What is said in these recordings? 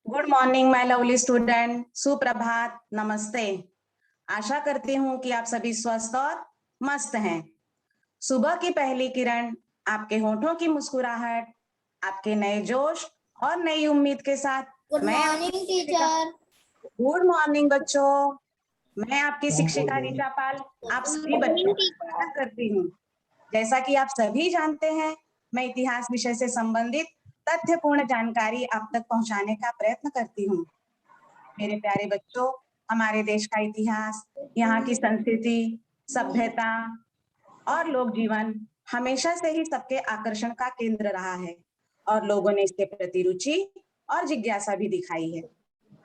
Good morning my lovely student. सुप्रभात, नमस्ते। आशा करती हूँ कि आप सभी स्वस्थ और मस्त हैं। सुबह की पहली किरण, आपके होठों की मुस्कुराहट, आपके नए जोश और नई उम्मीद के साथ good morning teacher. Good morning बच्चों। मैं आपकी शिक्षिका ऋचा पाल आप सभी बच्चों का स्वागत करती हूँ। जैसा कि आप सभी जानते हैं, मैं इतिहास विषय से संबंधित तथ्यपूर्ण जानकारी आप तक पहुंचाने का प्रयत्न करती हूँ। मेरे प्यारे बच्चों, हमारे देश का इतिहास, यहाँ की संस्कृति, सभ्यता और लोक जीवन हमेशा से ही सबके आकर्षण का केंद्र रहा है और लोगों ने इसके प्रति रुचि और जिज्ञासा भी दिखाई है।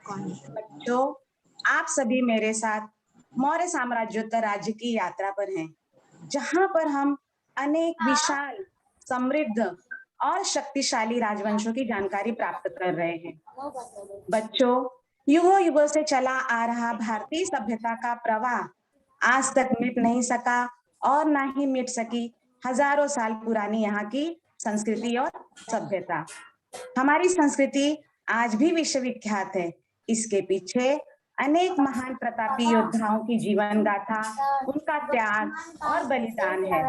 बच्चों, आप सभी मेरे साथ मौर्य साम्राज्योत्तर राज्य की यात्रा पर हैं, जहां पर हम अनेक विशाल, समृद्ध और शक्तिशाली राजवंशों की जानकारी प्राप्त कर रहे हैं। बच्चों, युगों युगों से चला आ रहा भारतीय सभ्यता का प्रवाह आज तक मिट नहीं सका और ना ही मिट सकी हजारों साल पुरानी यहाँ की संस्कृति और सभ्यता। हमारी संस्कृति आज भी विश्वविख्यात है। इसके पीछे अनेक महान प्रतापी योद्धाओं की जीवन गाथा, उनका त्याग और बलिदान है।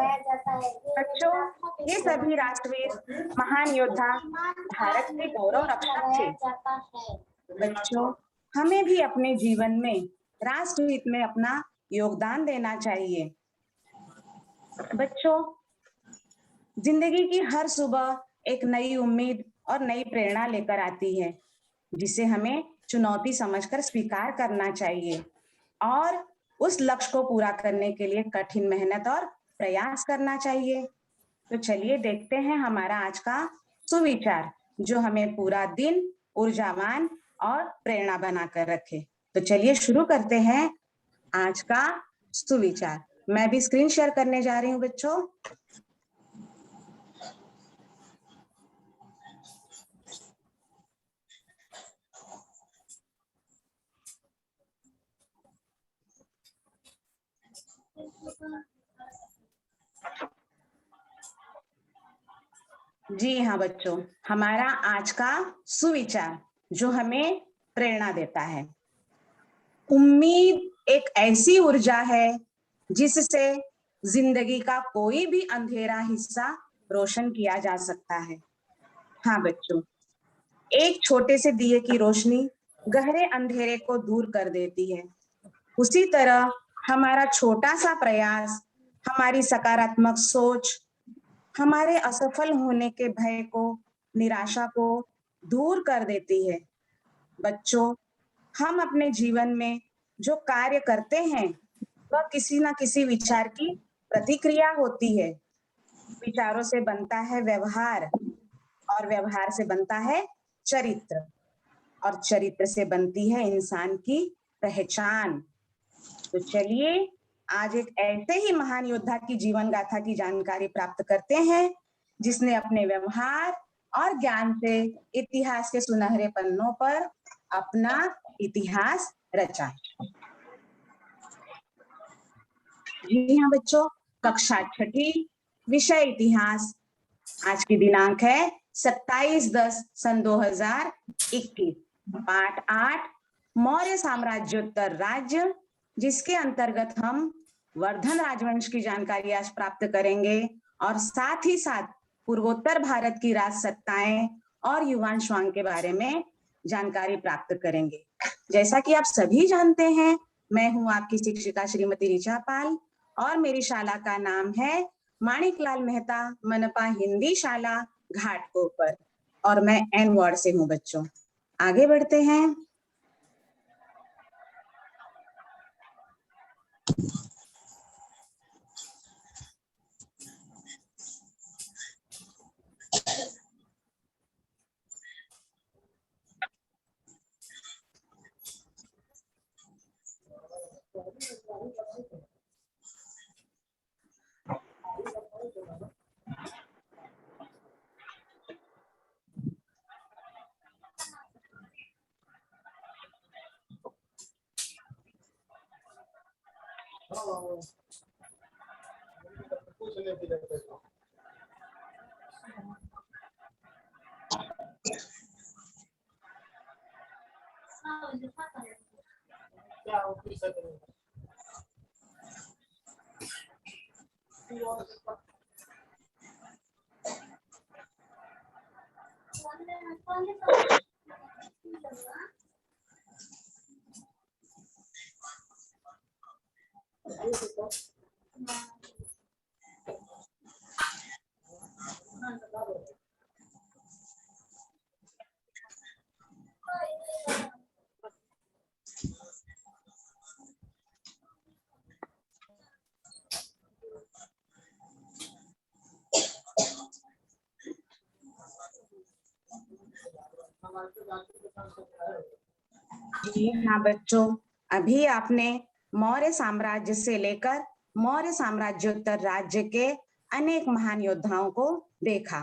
बच्चों, ये सभी राष्ट्रवीर महान योद्धा भारत के गौरव रक्षक थे। बच्चों, हमें भी अपने जीवन में राष्ट्रहित में अपना योगदान देना चाहिए। बच्चों, जिंदगी की हर सुबह एक नई उम्मीद और नई प्रेरणा लेकर आती है, जिसे हमें चुनौती समझकर स्वीकार करना चाहिए और उस लक्ष्य को पूरा करने के लिए कठिन मेहनत और प्रयास करना चाहिए। तो चलिए देखते हैं हमारा आज का सुविचार, जो हमें पूरा दिन ऊर्जावान और प्रेरणा बनाकर रखे। तो चलिए शुरू करते हैं आज का सुविचार। मैं भी स्क्रीन शेयर करने जा रही हूँ बच्चों। जी हाँ बच्चों, हमारा आज का सुविचार जो हमें प्रेरणा देता है। उम्मीद एक ऐसी ऊर्जा है जिससे जिंदगी का कोई भी अंधेरा हिस्सा रोशन किया जा सकता है। हाँ बच्चों, एक छोटे से दिए की रोशनी गहरे अंधेरे को दूर कर देती है। उसी तरह हमारा छोटा सा प्रयास, हमारी सकारात्मक सोच हमारे असफल होने के भय को, निराशा को दूर कर देती है। बच्चों, हम अपने जीवन में जो कार्य करते हैं वह किसी ना किसी विचार की प्रतिक्रिया होती है। विचारों से बनता है व्यवहार और व्यवहार से बनता है चरित्र और चरित्र से बनती है इंसान की पहचान। तो चलिए आज एक ऐसे ही महान योद्धा की जीवन गाथा की जानकारी प्राप्त करते हैं, जिसने अपने व्यवहार और ज्ञान से इतिहास के सुनहरे पन्नों पर अपना इतिहास रचा। जी हाँ बच्चों, कक्षा छठी, विषय इतिहास। आज की दिनांक है 27/10/2021। पाठ 8, मौर्य साम्राज्योत्तर राज्य, जिसके अंतर्गत हम वर्धन राजवंश की जानकारी आज प्राप्त करेंगे और साथ ही साथ पूर्वोत्तर भारत की राजसत्ताएं और युवान स्वांग के बारे में जानकारी प्राप्त करेंगे। जैसा कि आप सभी जानते हैं, मैं हूं आपकी शिक्षिका श्रीमती ऋचा पाल और मेरी शाला का नाम है माणिकलाल मेहता मनपा हिंदी शाला घाटकोपर और मैं एन वार्ड से हूँ। बच्चों, आगे बढ़ते हैं। जी हाँ बच्चों, अभी आपने मौर्य साम्राज्य से लेकर मौर्य साम्राज्योत्तर राज्य के अनेक महान योद्धाओं को देखा।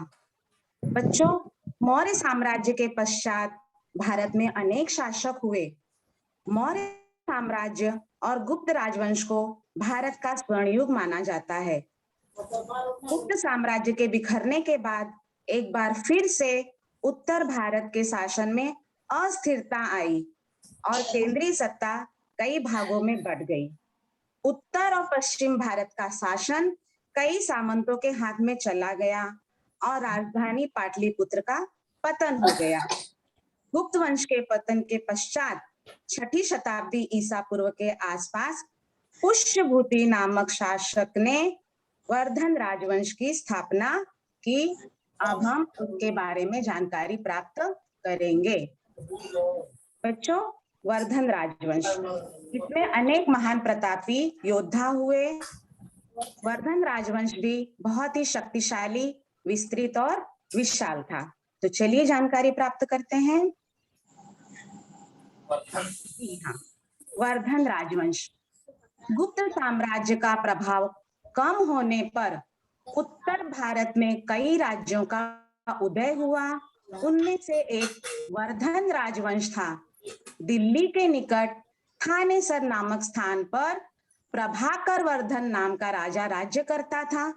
बच्चों, मौर्य साम्राज्य के पश्चात भारत में अनेक शासक हुए। मौर्य साम्राज्य और गुप्त राजवंश को भारत का स्वर्ण युग माना जाता है। गुप्त साम्राज्य के बिखरने के बाद एक बार फिर से उत्तर भारत के शासन में अस्थिरता आई और केंद्रीय सत्ता कई भागों में बंट गई। उत्तर और पश्चिम भारत का शासन कई सामंतों के हाथ में चला गया और राजधानी पाटलिपुत्र का पतन हो गया। गुप्त वंश के पतन के पश्चात 6ठी शताब्दी ईसा पूर्व के आसपास पुष्यभूति नामक शासक ने वर्धन राजवंश की स्थापना की। अब हम उसके बारे में जानकारी प्राप्त करेंगे। बच्चों, वर्धन राजवंश, इसमें अनेक महान प्रतापी योद्धा हुए। वर्धन राजवंश भी बहुत ही शक्तिशाली, विस्तृत और विशाल था। तो चलिए जानकारी प्राप्त करते हैं। जी हाँ, वर्धन राजवंश। गुप्त साम्राज्य का प्रभाव कम होने पर उत्तर भारत में कई राज्यों का उदय हुआ। उनमें से एक वर्धन राजवंश था। दिल्ली के निकट थानेसर नामक स्थान पर प्रभाकर वर्धन नाम का राजा राज्य करता था।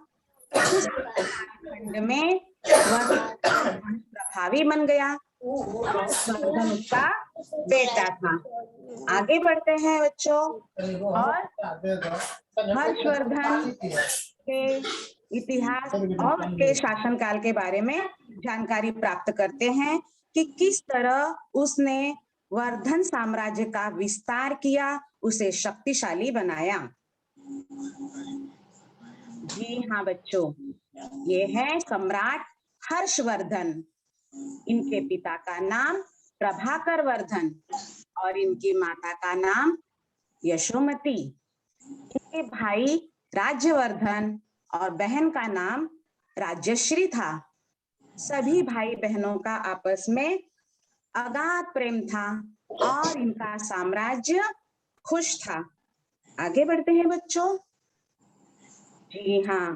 उस खंड में वर्धन प्रभावी बन गया। वर्धन उसका बेटा था। आगे बढ़ते हैं बच्चों, और हर्षवर्धन के इतिहास और उसके शासनकाल के बारे में जानकारी प्राप्त करते हैं कि किस तरह उसने वर्धन साम्राज्य का विस्तार किया, उसे शक्तिशाली बनाया। जी हाँ बच्चों, ये है सम्राट हर्षवर्धन। इनके पिता का नाम प्रभाकर वर्धन और इनकी माता का नाम यशोमती। इनके भाई राज्यवर्धन और बहन का नाम राज्यश्री था। सभी भाई बहनों का आपस में अगाध प्रेम था और इनका साम्राज्य खुश था। आगे बढ़ते हैं बच्चों। जी हाँ,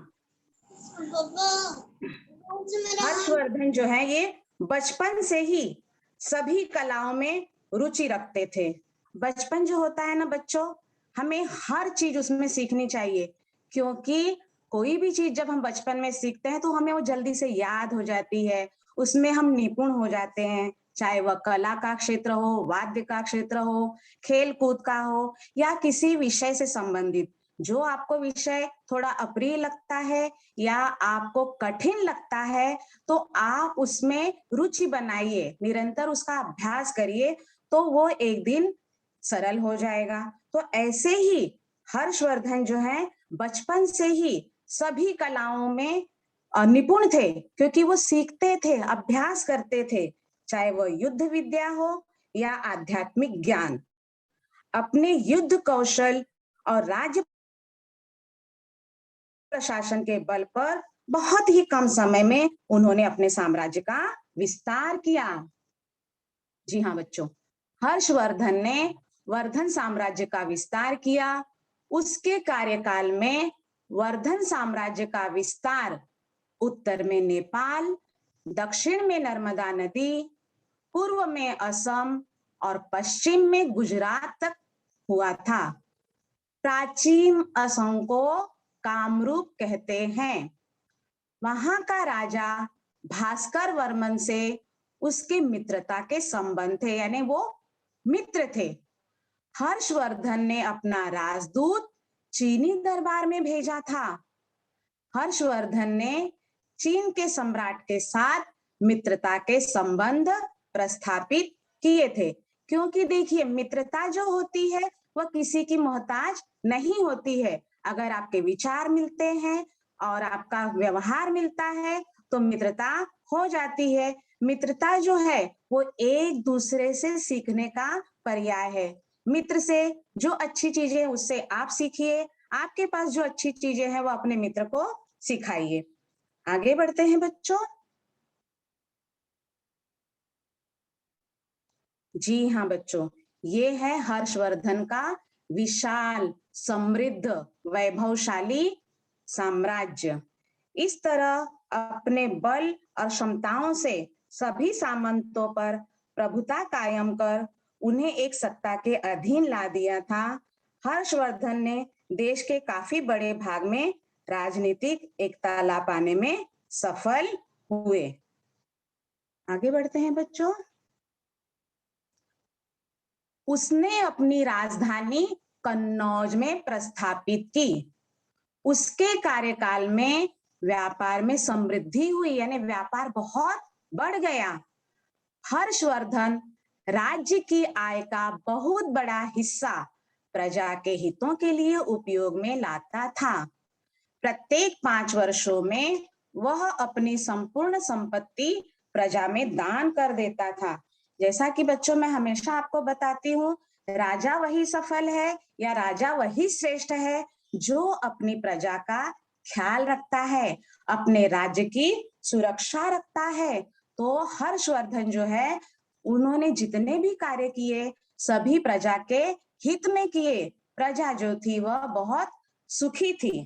हर्षवर्धन जो है ये बचपन से ही सभी कलाओं में रुचि रखते थे। बचपन जो होता है ना बच्चों, हमें हर चीज उसमें सीखनी चाहिए, क्योंकि कोई भी चीज जब हम बचपन में सीखते हैं तो हमें वो जल्दी से याद हो जाती है, उसमें हम निपुण हो जाते हैं। चाहे वह कला का क्षेत्र हो, वाद्य का क्षेत्र हो, खेल कूद का हो या किसी विषय से संबंधित। जो आपको विषय थोड़ा अप्रिय लगता है या आपको कठिन लगता है तो आप उसमें रुचि बनाइए, निरंतर उसका अभ्यास करिए, तो वो एक दिन सरल हो जाएगा। तो ऐसे ही हर्षवर्धन जो है बचपन से ही सभी कलाओं में निपुण थे, क्योंकि वो सीखते थे, अभ्यास करते थे, चाहे वो युद्ध विद्या हो या आध्यात्मिक ज्ञान। अपने युद्ध कौशल और राज्य प्रशासन के बल पर बहुत ही कम समय में उन्होंने अपने साम्राज्य का विस्तार किया। जी हाँ बच्चों, हर्षवर्धन ने वर्धन साम्राज्य का विस्तार किया। उसके कार्यकाल में वर्धन साम्राज्य का विस्तार उत्तर में नेपाल, दक्षिण में नर्मदा नदी, पूर्व में असम और पश्चिम में गुजरात तक हुआ था। प्राचीन असम को कामरूप कहते हैं। वहां का राजा भास्कर वर्मन से उसके मित्रता के संबंध थे, यानी वो मित्र थे। हर्षवर्धन ने अपना राजदूत चीनी दरबार में भेजा था। हर्षवर्धन ने चीन के सम्राट के साथ मित्रता के संबंध प्रस्थापित किए थे, क्योंकि देखिए मित्रता जो होती है वह किसी की मोहताज नहीं होती है। अगर आपके विचार मिलते हैं और आपका व्यवहार मिलता है तो मित्रता हो जाती है। मित्रता जो है वो एक दूसरे से सीखने का पर्याय है। मित्र से जो अच्छी चीजें उससे आप सीखिए, आपके पास जो अच्छी चीजें हैं वो अपने मित्र को सिखाइए। आगे बढ़ते हैं बच्चों। जी हाँ बच्चों, ये है हर्षवर्धन का विशाल, समृद्ध, वैभवशाली साम्राज्य। इस तरह अपने बल और क्षमताओं से सभी सामंतों पर प्रभुता कायम कर उन्हें एक सत्ता के अधीन ला दिया था। हर्षवर्धन ने देश के काफी बड़े भाग में राजनीतिक एकता ला पाने में सफल हुए। आगे बढ़ते हैं बच्चों। उसने अपनी राजधानी कन्नौज में प्रस्थापित की। उसके कार्यकाल में व्यापार में समृद्धि हुई, यानी व्यापार बहुत बढ़ गया। हर्षवर्धन राज्य की आय का बहुत बड़ा हिस्सा प्रजा के हितों के लिए उपयोग में लाता था। प्रत्येक 5 वर्षों में वह अपनी संपूर्ण संपत्ति प्रजा में दान कर देता था। जैसा कि बच्चों मैं हमेशा आपको बताती हूँ, राजा वही सफल है या राजा वही श्रेष्ठ है जो अपनी प्रजा का ख्याल रखता है, अपने राज्य की सुरक्षा रखता है। तो हर्षवर्धन जो है उन्होंने जितने भी कार्य किए सभी प्रजा के हित में किए। प्रजा जो थी वह बहुत सुखी थी।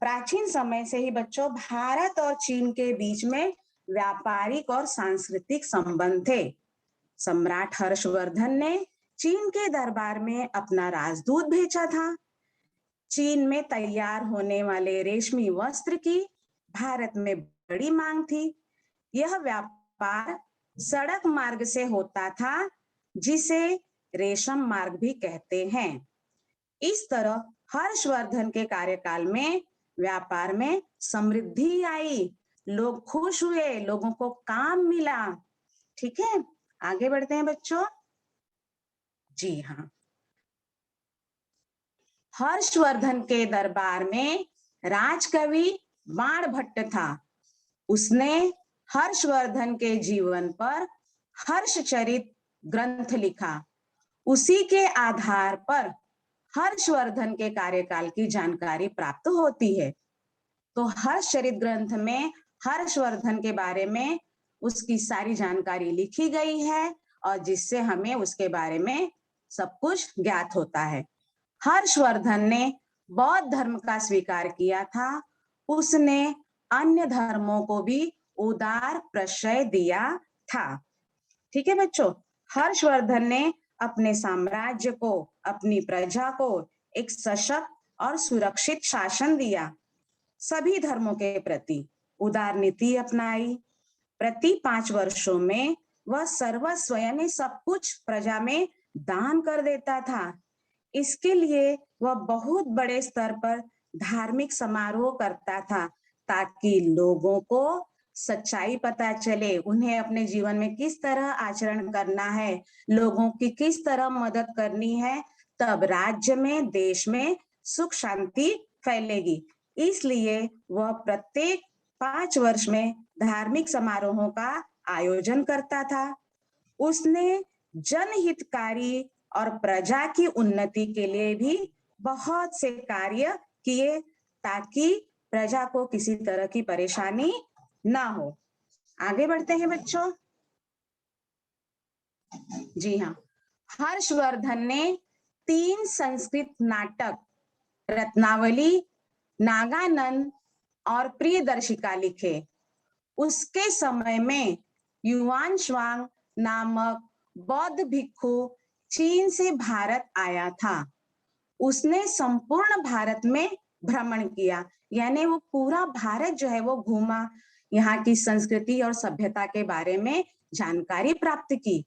प्राचीन समय से ही बच्चों भारत और चीन के बीच में व्यापारिक और सांस्कृतिक संबंध थे। सम्राट हर्षवर्धन ने चीन के दरबार में अपना राजदूत भेजा था। चीन में तैयार होने वाले रेशमी वस्त्र की भारत में बड़ी मांग थी। यह व्यापार सड़क मार्ग से होता था, जिसे रेशम मार्ग भी कहते हैं। इस तरह हर्षवर्धन के कार्यकाल में व्यापार में समृद्धि आई, लोग खुश हुए, लोगों को काम मिला। ठीक है, आगे बढ़ते हैं बच्चों। जी हाँ, हर्षवर्धन के दरबार में राजकवि बाणभट्ट था। उसने हर्षवर्धन के जीवन पर हर्षचरित ग्रंथ लिखा। उसी के आधार पर हर्षवर्धन के कार्यकाल की जानकारी प्राप्त होती है। तो हर्षचरित ग्रंथ में हर्षवर्धन के बारे में उसकी सारी जानकारी लिखी गई है और जिससे हमें उसके बारे में सब कुछ ज्ञात होता है। हर्षवर्धन ने बौद्ध धर्म का स्वीकार किया था। उसने अन्य धर्मों को भी उदार प्रश्रय दिया था। ठीक है बच्चों, हर्षवर्धन ने अपने साम्राज्य को, अपनी प्रजा को एक सशक्त और सुरक्षित शासन दिया। सभी धर्मों के प्रति उदार नीति अपनाई। प्रति 5 वर्षों में वह सर्वस्व यानी सब कुछ प्रजा में दान कर देता था। इसके लिए वह बहुत बड़े स्तर पर धार्मिक समारोह करता था ताकि लोगों को सच्चाई पता चले, उन्हें अपने जीवन में किस तरह आचरण करना है, लोगों की किस तरह मदद करनी है, तब राज्य में, देश में सुख शांति फैलेगी। इसलिए वह प्रत्येक 5 वर्ष में धार्मिक समारोहों का आयोजन करता था। उसने जनहितकारी और प्रजा की उन्नति के लिए भी बहुत से कार्य किए ताकि प्रजा को किसी तरह की परेशानी ना हो। आगे बढ़ते हैं बच्चों। जी हाँ, हर्षवर्धन ने 3 संस्कृत नाटक रत्नावली, नागानंद और प्रियदर्शिका लिखे। उसके समय में युआन श्वांग नामक बौद्ध भिक्षु चीन से भारत आया था। उसने संपूर्ण भारत में भ्रमण किया, यानी वो पूरा भारत जो है वो घूमा, यहाँ की संस्कृति और सभ्यता के बारे में जानकारी प्राप्त की।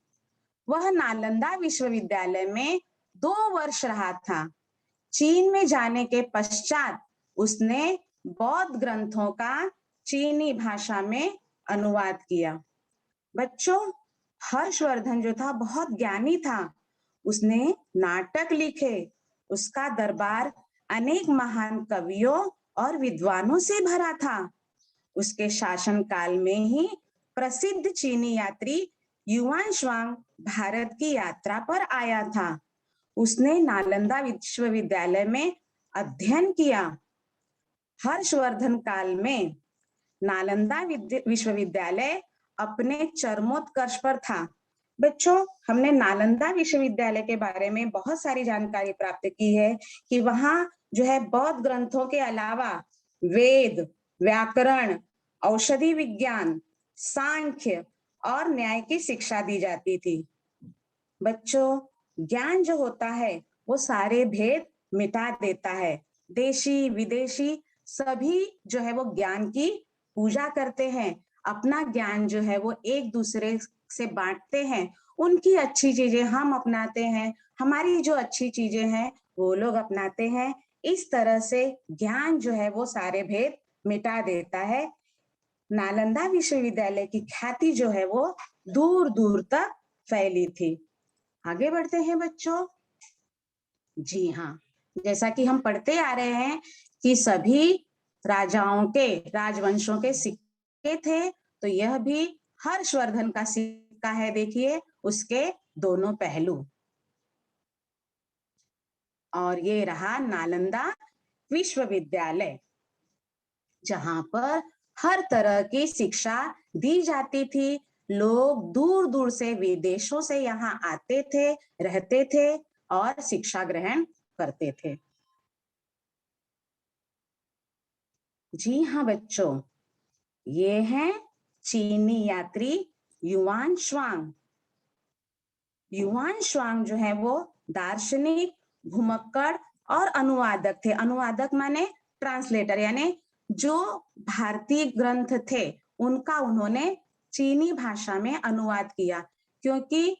वह नालंदा विश्वविद्यालय में 2 वर्ष रहा था। चीन में जाने के पश्चात उसने बौद्ध ग्रंथों का चीनी भाषा में अनुवाद किया। बच्चों, हर्षवर्धन जो था बहुत ज्ञानी था। उसने नाटक लिखे। उसका दरबार अनेक महान कवियों और विद्वानों से भरा था। उसके शासन काल में ही प्रसिद्ध चीनी यात्री युआन शुआंग भारत की यात्रा पर आया था। उसने नालंदा विश्वविद्यालय में अध्ययन किया। हर्षवर्धन काल में नालंदा विश्वविद्यालय अपने चरमोत्कर्ष पर था। बच्चों, हमने नालंदा विश्वविद्यालय के बारे में बहुत सारी जानकारी प्राप्त की है कि वहां जो है बौद्ध ग्रंथों के अलावा वेद, व्याकरण, औषधि विज्ञान, सांख्य और न्याय की शिक्षा दी जाती थी। बच्चों, ज्ञान जो होता है वो सारे भेद मिटा देता है। देशी विदेशी सभी जो है वो ज्ञान की पूजा करते हैं। अपना ज्ञान जो है वो एक दूसरे से बांटते हैं। उनकी अच्छी चीजें हम अपनाते हैं, हमारी जो अच्छी चीजें हैं वो लोग अपनाते हैं। इस तरह से ज्ञान जो है वो सारे भेद मिटा देता है। नालंदा विश्वविद्यालय की ख्याति जो है वो दूर दूर तक फैली थी। आगे बढ़ते हैं बच्चों। जी हाँ, जैसा कि हम पढ़ते आ रहे हैं कि सभी राजाओं के, राजवंशों के सिक्के थे, तो यह भी हर्षवर्धन का सिक्का है। देखिए उसके दोनों पहलू। और ये रहा नालंदा विश्वविद्यालय, जहां पर हर तरह की शिक्षा दी जाती थी। लोग दूर दूर से, विदेशों से यहाँ आते थे, रहते थे और शिक्षा ग्रहण करते थे। जी हाँ बच्चों, ये हैं चीनी यात्री युआन शुआंग। युआन शुआंग जो है वो दार्शनिक, घुमक्कड़ और अनुवादक थे। अनुवादक माने ट्रांसलेटर, यानी जो भारतीय ग्रंथ थे उनका उन्होंने चीनी भाषा में अनुवाद किया। क्योंकि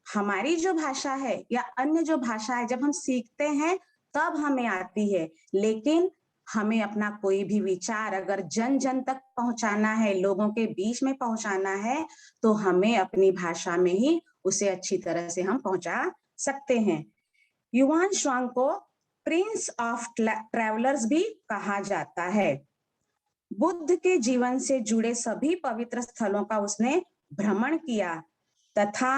हमारी जो भाषा है या अन्य जो भाषा है जब हम सीखते हैं तब हमें आती है, लेकिन हमें अपना कोई भी विचार अगर जन जन तक पहुंचाना है, लोगों के बीच में पहुंचाना है, तो हमें अपनी भाषा में ही उसे अच्छी तरह से हम पहुंचा सकते हैं। युआन शुआंग को प्रिंस ऑफ ट्रैवलर्स भी कहा जाता है। बुद्ध के जीवन से जुड़े सभी पवित्र स्थलों का उसने भ्रमण किया तथा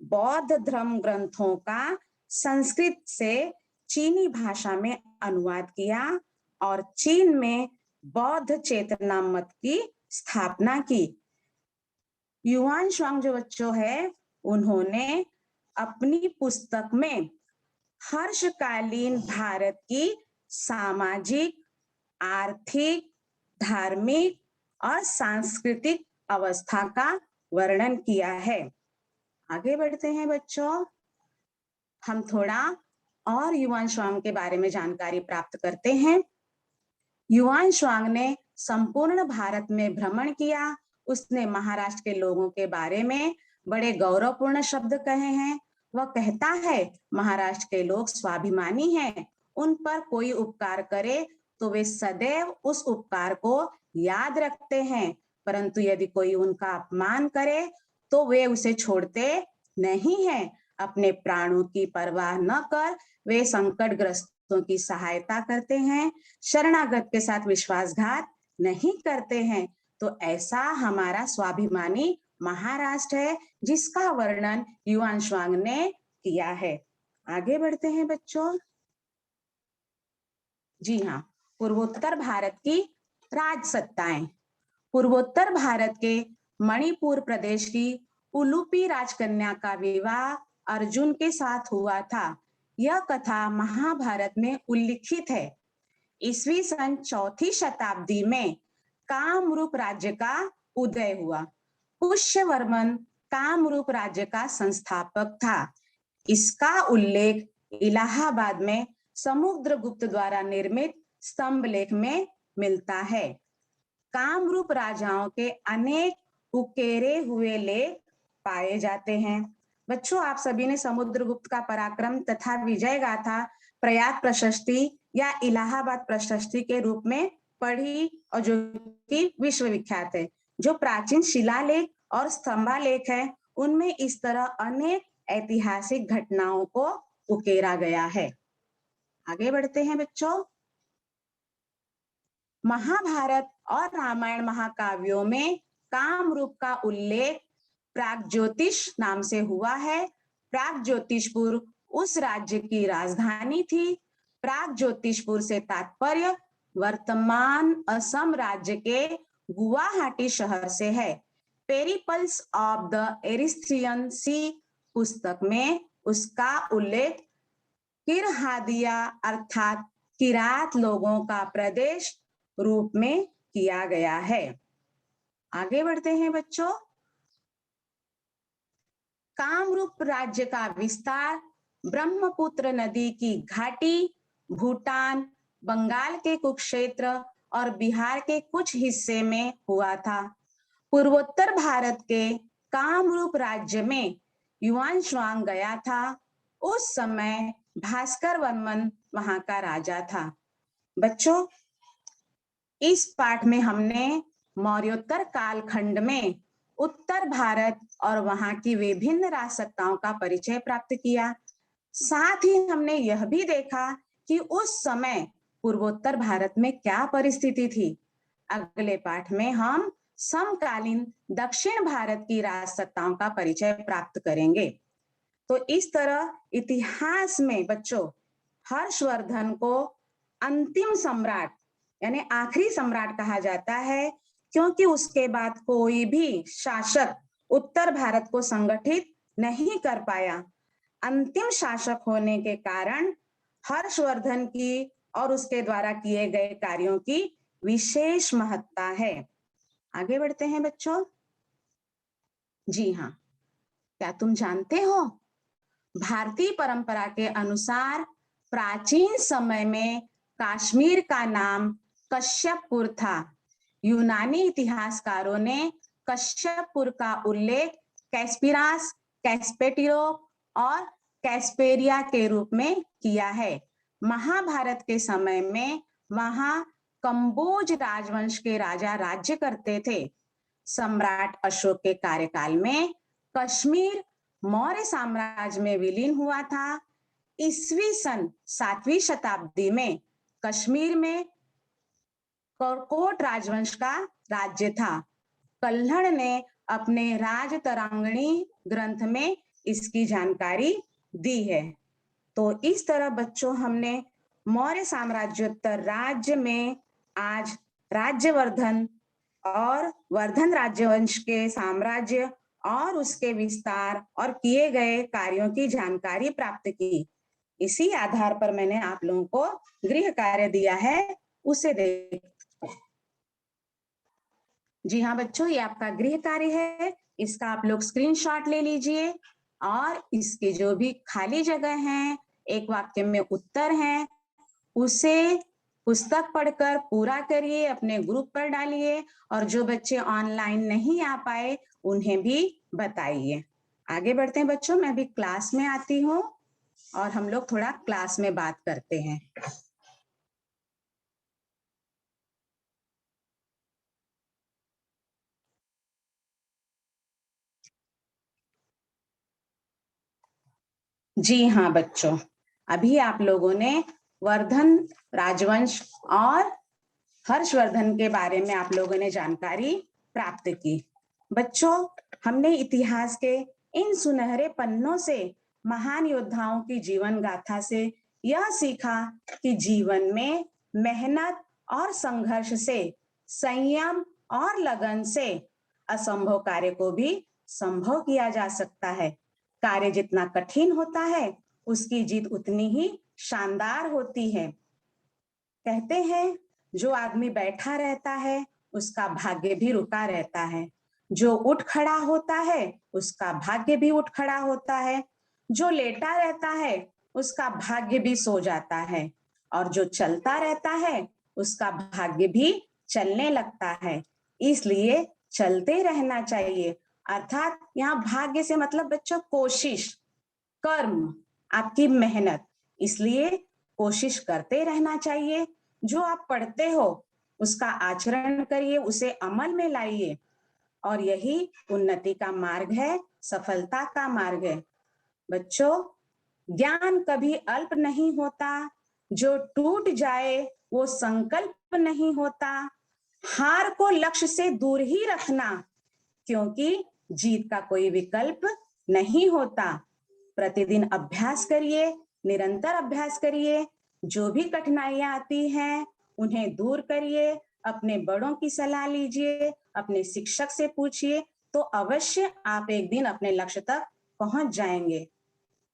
बौद्ध धर्म ग्रंथों का संस्कृत से चीनी भाषा में अनुवाद किया और चीन में बौद्ध चेतना मत की स्थापना की। युआन शुआंग जो बच्चों है, उन्होंने अपनी पुस्तक में हर्षकालीन भारत की सामाजिक, आर्थिक, धार्मिक और सांस्कृतिक अवस्था का वर्णन किया है। आगे बढ़ते हैं बच्चों, हम थोड़ा और युआन शुआंग के बारे में जानकारी प्राप्त करते हैं। युआन शुआंग ने संपूर्ण भारत में भ्रमण किया। उसने महाराष्ट्र के लोगों के बारे में बड़े गौरवपूर्ण शब्द कहे हैं। वह कहता है, महाराष्ट्र के लोग स्वाभिमानी हैं। उन पर कोई उपकार करे तो वे सदैव उस उपकार को याद रखते हैं, परंतु यदि कोई उनका अपमान करे तो वे उसे छोड़ते नहीं हैं। अपने प्राणों की परवाह न कर वे संकटग्रस्तों की सहायता करते हैं, शरणागत के साथ विश्वासघात नहीं करते हैं। तो ऐसा हमारा स्वाभिमानी महाराष्ट्र है जिसका वर्णन युआन शुआंग ने किया है। आगे बढ़ते हैं बच्चों। जी हाँ, पूर्वोत्तर भारत की राजसत्ताएं। पूर्वोत्तर भारत के मणिपुर प्रदेश की उलुपी राजकन्या का विवाह अर्जुन के साथ हुआ था। यह कथा महाभारत में उल्लिखित है। ईस्वी सन 4वीं शताब्दी में कामरूप राज्य का उदय हुआ। पुष्यवर्मन कामरूप राज्य का संस्थापक था। इसका उल्लेख इलाहाबाद में समुद्रगुप्त द्वारा निर्मित स्तंभ लेख में मिलता है। कामरूप राजाओं के अनेक उकेरे हुए लेख पाए जाते हैं। बच्चों, आप सभी ने समुद्रगुप्त का पराक्रम तथा विजय गाथा प्रयाग प्रशस्ति या इलाहाबाद प्रशस्ति के रूप में पढ़ी और जो कि विश्व विख्यात है। जो प्राचीन शिलालेख और स्तंभालेख है, उनमें इस तरह अनेक ऐतिहासिक घटनाओं को उकेरा गया है। आगे बढ़ते हैं बच्चों। महाभारत और रामायण महाकाव्यों में कामरूप का उल्लेख प्रागज्योतिष नाम से हुआ है। प्रागज्योतिषपुर उस राज्य की राजधानी थी। प्रागज्योतिषपुर से तात्पर्य वर्तमान असम राज्य के गुवाहाटी शहर से है। पेरिपल्स ऑफ द एरिस्ट्रियन सी पुस्तक में उसका उल्लेख किरहादिया अर्थात किरात लोगों का प्रदेश रूप में किया गया है। आगे बढ़ते हैं बच्चों। कामरूप राज्य का विस्तार ब्रह्मपुत्र नदी की घाटी, भूटान, बंगाल के कुरुक्षेत्र और बिहार के कुछ हिस्से में हुआ था। पूर्वोत्तर भारत के कामरूप राज्य में युआन शुआंग गया था। उस समय भास्कर वर्मन वहां का राजा था। बच्चों, इस पाठ में हमने मौर्योत्तर कालखंड में उत्तर भारत और वहां की विभिन्न राजसत्ताओं का परिचय प्राप्त किया। साथ ही हमने यह भी देखा कि उस समय पूर्वोत्तर भारत में क्या परिस्थिति थी। अगले पाठ में हम समकालीन दक्षिण भारत की राजसत्ताओं का परिचय प्राप्त करेंगे। तो इस तरह इतिहास में बच्चों हर्षवर्धन को अंतिम सम्राट यानी आखिरी सम्राट कहा जाता है, क्योंकि उसके बाद कोई भी शासक उत्तर भारत को संगठित नहीं कर पाया। अंतिम शासक होने के कारण हर्षवर्धन की और उसके द्वारा किए गए कार्यों की विशेष महत्ता है। आगे बढ़ते हैं बच्चों। जी हाँ, क्या तुम जानते हो भारतीय परंपरा के अनुसार प्राचीन समय में कश्मीर का नाम कश्यपपुर था। यूनानी इतिहासकारों ने कश्यपपुर का उल्लेख कैस्पिरास, कैस्पेटिरोप और कैस्पेरिया के रूप में किया है। महाभारत के समय में वहां कंबोज राजवंश के राजा राज्य करते थे। सम्राट अशोक के कार्यकाल में कश्मीर मौर्य साम्राज्य में विलीन हुआ था। ईस्वी सन 7वीं शताब्दी में कश्मीर में करकोट राजवंश का राज्य था। कल्हड़ ने अपने राजतरंगिणी ग्रंथ में इसकी जानकारी दी है। तो इस तरह बच्चों हमने मौर्य साम्राज्योत्तर राज्य में आज राज्यवर्धन और वर्धन राजवंश के साम्राज्य और उसके विस्तार और किए गए कार्यों की जानकारी प्राप्त की। इसी आधार पर मैंने आप लोगों को गृह कार्य दिया है, उसे देख। जी हाँ बच्चों, ये आपका गृह कार्य है। इसका आप लोग स्क्रीनशॉट ले लीजिए और इसके जो भी खाली जगह हैं, एक वाक्य में उत्तर हैं, उसे पुस्तक पढ़कर पूरा करिए, अपने ग्रुप पर डालिए और जो बच्चे ऑनलाइन नहीं आ पाए उन्हें भी बताइए। आगे बढ़ते हैं बच्चों, मैं भी क्लास में आती हूँ और हम लोग थोड़ा क्लास में बात करते हैं। जी हाँ बच्चों, अभी आप लोगों ने वर्धन राजवंश और हर्षवर्धन के बारे में आप लोगों ने जानकारी प्राप्त की। बच्चों, हमने इतिहास के इन सुनहरे पन्नों से महान योद्धाओं की जीवन गाथा से यह सीखा कि जीवन में मेहनत और संघर्ष से, संयम और लगन से असंभव कार्य को भी संभव किया जा सकता है। कार्य जितना कठिन होता है उसकी जीत उतनी ही शानदार होती है। कहते हैं जो आदमी बैठा रहता है उसका भाग्य भी रुका रहता है, जो उठ खड़ा होता है उसका भाग्य भी उठ खड़ा होता है, जो लेटा रहता है उसका भाग्य भी सो जाता है और जो चलता रहता है उसका भाग्य भी चलने लगता है। इसलिए चलते रहना चाहिए, अर्थात यहाँ भाग्य से मतलब बच्चों कोशिश, कर्म, आपकी मेहनत। इसलिए कोशिश करते रहना चाहिए। जो आप पढ़ते हो उसका आचरण करिए, उसे अमल में लाइए, और यही उन्नति का मार्ग है, सफलता का मार्ग है। बच्चों, ज्ञान कभी अल्प नहीं होता, जो टूट जाए वो संकल्प नहीं होता। हार को लक्ष्य से दूर ही रखना, क्योंकि जीत का कोई विकल्प नहीं होता। प्रतिदिन अभ्यास करिए, निरंतर अभ्यास करिए। जो भी कठिनाइयां आती हैं उन्हें दूर करिए, अपने बड़ों की सलाह लीजिए, अपने शिक्षक से पूछिए, तो अवश्य आप एक दिन अपने लक्ष्य तक पहुंच जाएंगे।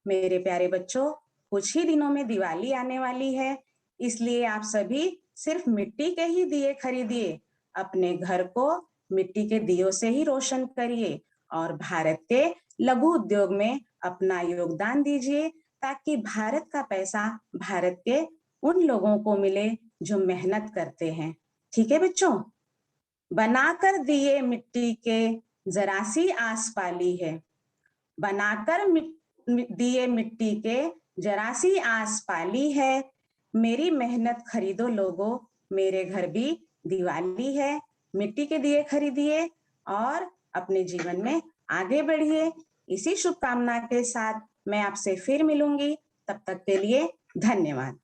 मेरे प्यारे बच्चों, कुछ ही दिनों में दिवाली आने वाली है, इसलिए आप सभी सिर्फ मिट्टी के ही दिए खरीदिए। अपने घर को मिट्टी के दियों से ही रोशन करिए और भारत के लघु उद्योग में अपना योगदान दीजिए, ताकि भारत का पैसा भारत के उन लोगों को मिले जो मेहनत करते हैं। ठीक है बच्चों? बनाकर दिए मिट्टी के जरा सी आस पाली है। बनाकर दिए मिट्टी के जरा सी आस पाली है। मेरी मेहनत खरीदो लोगों, मेरे घर भी दिवाली है। मिट्टी के दिए खरीदिए और अपने जीवन में आगे बढ़िए। इसी शुभकामना के साथ मैं आपसे फिर मिलूंगी। तब तक के लिए धन्यवाद।